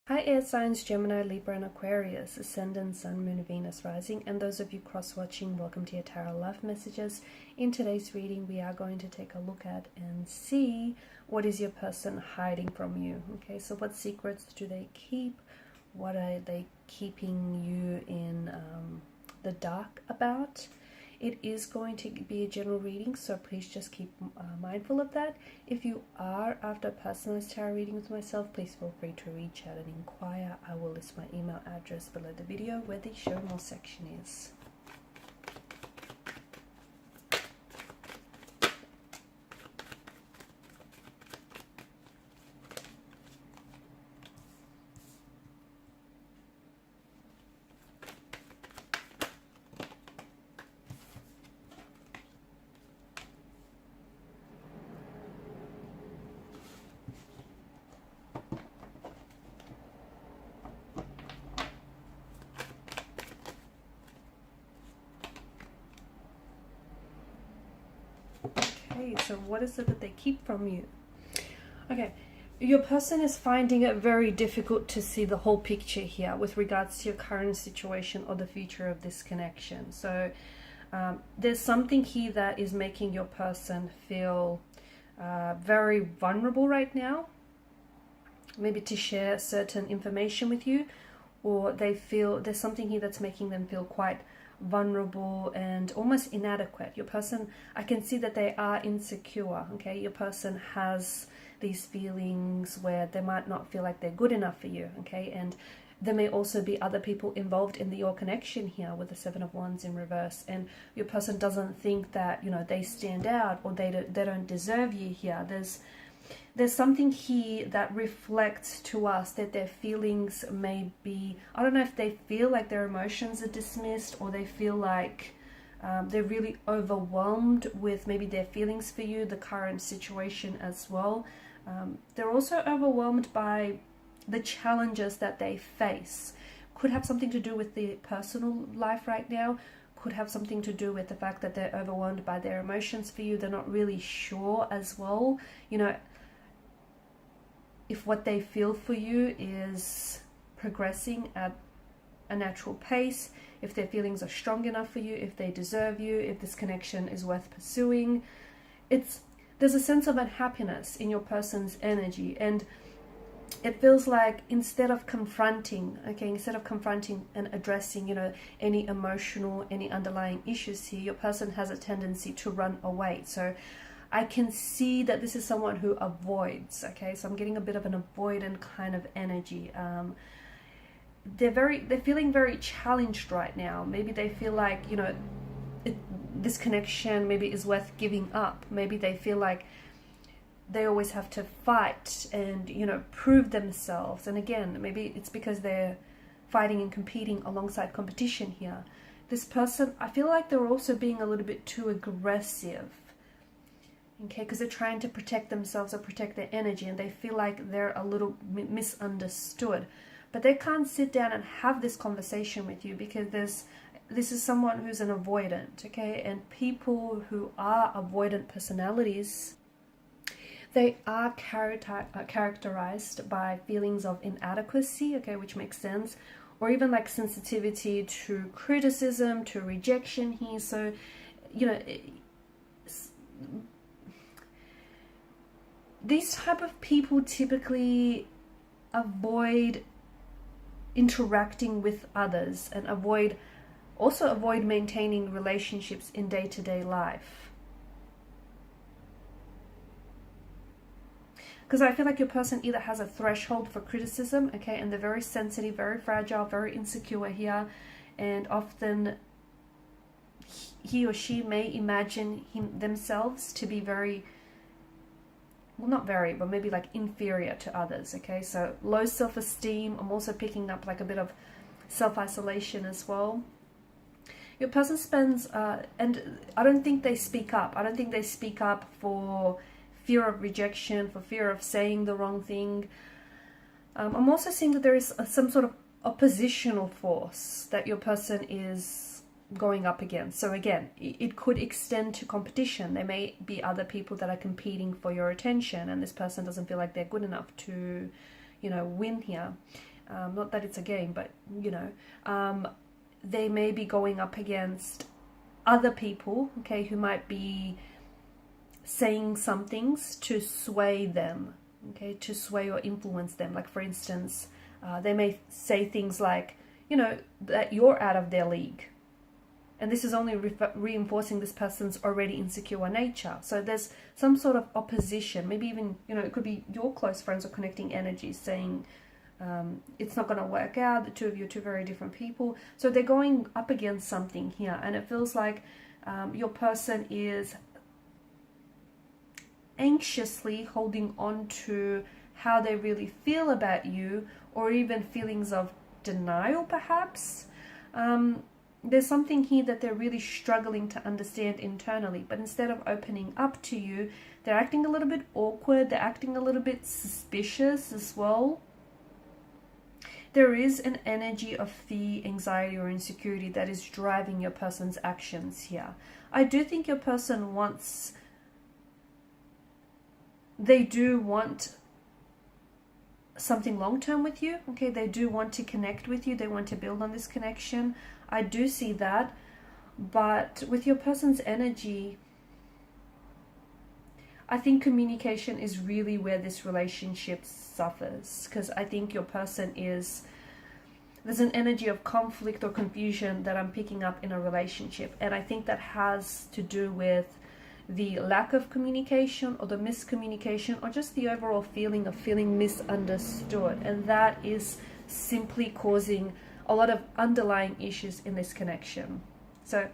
Hi air signs Gemini, Libra and Aquarius, Ascendant, Sun, Moon, Venus, Rising, and those of you cross-watching, welcome to your Tarot Love Messages. In today's reading, we are going to take a look at and see what is your person hiding from you. Okay, so what secrets do they keep? What are they keeping you in the dark about? It is going to be a general reading, so please just keep mindful of that. If you are after a personalized tarot reading with myself, please feel free to reach out and inquire. I will list my email address below the video where the show more section is. Okay, so what is it that they keep from you? Okay, your person is finding it very difficult to see the whole picture here with regards to your current situation or the future of this connection. So there's something here that is making your person feel very vulnerable right now, maybe to share certain information with you, or they feel there's something here that's making them feel quite vulnerable and almost inadequate. Your person, I can see that they are insecure. Okay, your person has these feelings where they might not feel like they're good enough for you. Okay, and there may also be other people involved in your connection here with the Seven of Wands in reverse, and your person doesn't think that, you know, they stand out or they don't deserve you here. There's something here that reflects to us that their feelings may be, I don't know if they feel like their emotions are dismissed, or they feel like they're really overwhelmed with maybe their feelings for you, the current situation as well. They're also overwhelmed by the challenges that they face. Could have something to do with the personal life right now. Could have something to do with the fact that they're overwhelmed by their emotions for you. They're not really sure as well, you know, if what they feel for you is progressing at a natural pace, if their feelings are strong enough for you, if they deserve you, if this connection is worth pursuing. There's a sense of unhappiness in your person's energy, and it feels like instead of confronting and addressing, you know, any emotional, any underlying issues here, your person has a tendency to run away. So I can see that this is someone who avoids. Okay, so I'm getting a bit of an avoidant kind of energy. They're feeling very challenged right now. Maybe they feel like, you know, this connection maybe is worth giving up. Maybe they feel like they always have to fight and, you know, prove themselves. And again, maybe it's because they're fighting and competing alongside competition here. This person, I feel like they're also being a little bit too aggressive. Okay, because they're trying to protect themselves or protect their energy, and they feel like they're a little misunderstood. But they can't sit down and have this conversation with you because this is someone who's an avoidant. Okay, and people who are avoidant personalities, they are characterized by feelings of inadequacy, okay, which makes sense, or even like sensitivity to criticism, to rejection here. So, you know, these type of people typically avoid interacting with others and also avoid maintaining relationships in day-to-day life. Because I feel like your person either has a threshold for criticism, okay, and they're very sensitive, very fragile, very insecure here, and often he or she may imagine themselves to be very, well, not very, but maybe like inferior to others. Okay, so low self-esteem. I'm also picking up like a bit of self-isolation as well. Your person spends, and I don't think they speak up. I don't think they speak up for fear of rejection, for fear of saying the wrong thing. I'm also seeing that there is some sort of oppositional force that your person is going up against. So again, it could extend to competition. There may be other people that are competing for your attention, and this person doesn't feel like they're good enough to, you know, win here. Not that it's a game, but you know, they may be going up against other people, okay, who might be saying some things to sway them, okay, to sway or influence them. Like for instance, they may say things like, you know, that you're out of their league. And this is only reinforcing this person's already insecure nature. So there's some sort of opposition, maybe even, you know, it could be your close friends or connecting energies saying it's not going to work out. The two of you are two very different people. So they're going up against something here. And it feels like your person is anxiously holding on to how they really feel about you, or even feelings of denial perhaps. There's something here that they're really struggling to understand internally, but instead of opening up to you, they're acting a little bit awkward, they're acting a little bit suspicious as well. There is an energy of fear, anxiety, or insecurity that is driving your person's actions here. I do think your person wants, they do want something long-term with you, okay? They do want to connect with you, they want to build on this connection. I do see that, but with your person's energy, I think communication is really where this relationship suffers, because I think your person is, there's an energy of conflict or confusion that I'm picking up in a relationship, and I think that has to do with the lack of communication or the miscommunication, or just the overall feeling of feeling misunderstood, and that is simply causing a lot of underlying issues in this connection. So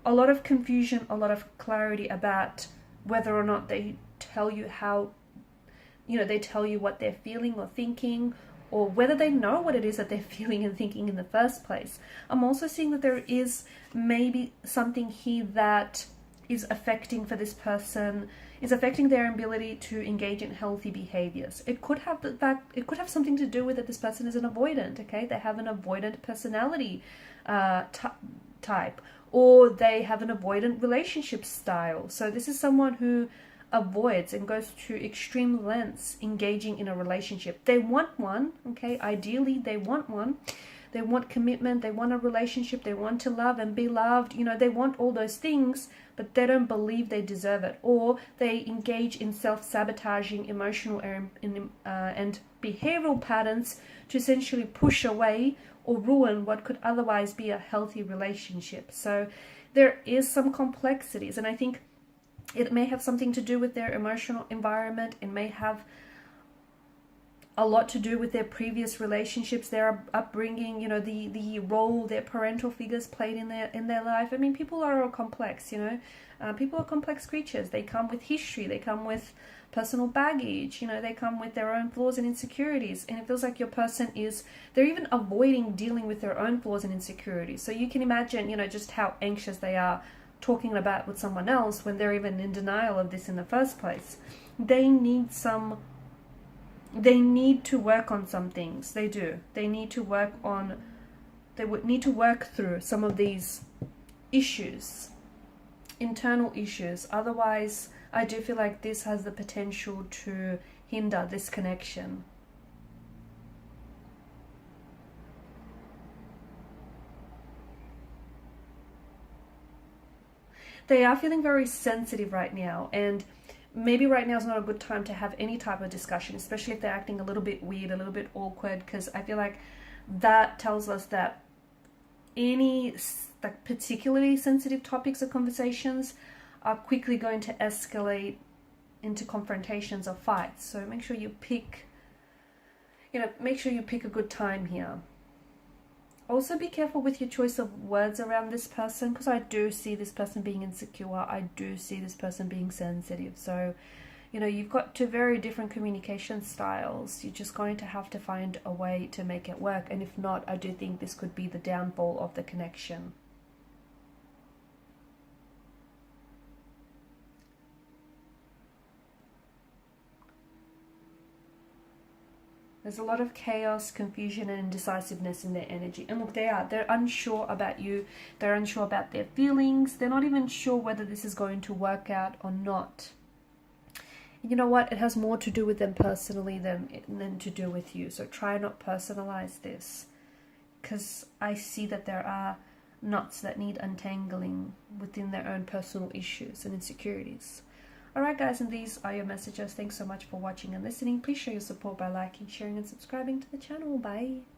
a lot of confusion, a lot of clarity about whether or not they tell you how, you know, they tell you what they're feeling or thinking, or whether they know what it is that they're feeling and thinking in the first place. I'm also seeing that there is maybe something here that is affecting for this person, is affecting their ability to engage in healthy behaviors. It could have the fact, it could have something to do with that this person is an avoidant, okay? They have an avoidant personality type, or they have an avoidant relationship style. So this is someone who avoids and goes to extreme lengths engaging in a relationship. They want one, okay? Ideally, they want one. They want commitment, they want a relationship, they want to love and be loved, you know, they want all those things, but they don't believe they deserve it, or they engage in self-sabotaging emotional and behavioral patterns to essentially push away or ruin what could otherwise be a healthy relationship. So there is some complexities, and I think it may have something to do with their emotional environment. It may have a lot to do with their previous relationships, their upbringing, you know, the role their parental figures played in their life. I mean, people are all complex, you know. People are complex creatures. They come with history. They come with personal baggage. You know, they come with their own flaws and insecurities. And it feels like your person is, they're even avoiding dealing with their own flaws and insecurities. So you can imagine, you know, just how anxious they are talking about with someone else when they're even in denial of this in the first place. They need to work on some things. They do. They need to work on, they would need to work through some of these issues, internal issues. Otherwise, I do feel like this has the potential to hinder this connection. They are feeling very sensitive right now, and maybe right now is not a good time to have any type of discussion, especially if they're acting a little bit weird, a little bit awkward, because I feel like that tells us that any like particularly sensitive topics or conversations are quickly going to escalate into confrontations or fights. So make sure you pick, you know, make sure you pick a good time here. Also be careful with your choice of words around this person, because I do see this person being insecure. I do see this person being sensitive. So, you know, you've got two very different communication styles. You're just going to have to find a way to make it work. And if not, I do think this could be the downfall of the connection. There's a lot of chaos, confusion, and indecisiveness in their energy. And look, they're unsure about you. They're unsure about their feelings. They're not even sure whether this is going to work out or not. You know what? It has more to do with them personally than to do with you. So try not personalize this, because I see that there are knots that need untangling within their own personal issues and insecurities. Alright guys, and these are your messages. Thanks so much for watching and listening. Please show your support by liking, sharing and subscribing to the channel. Bye.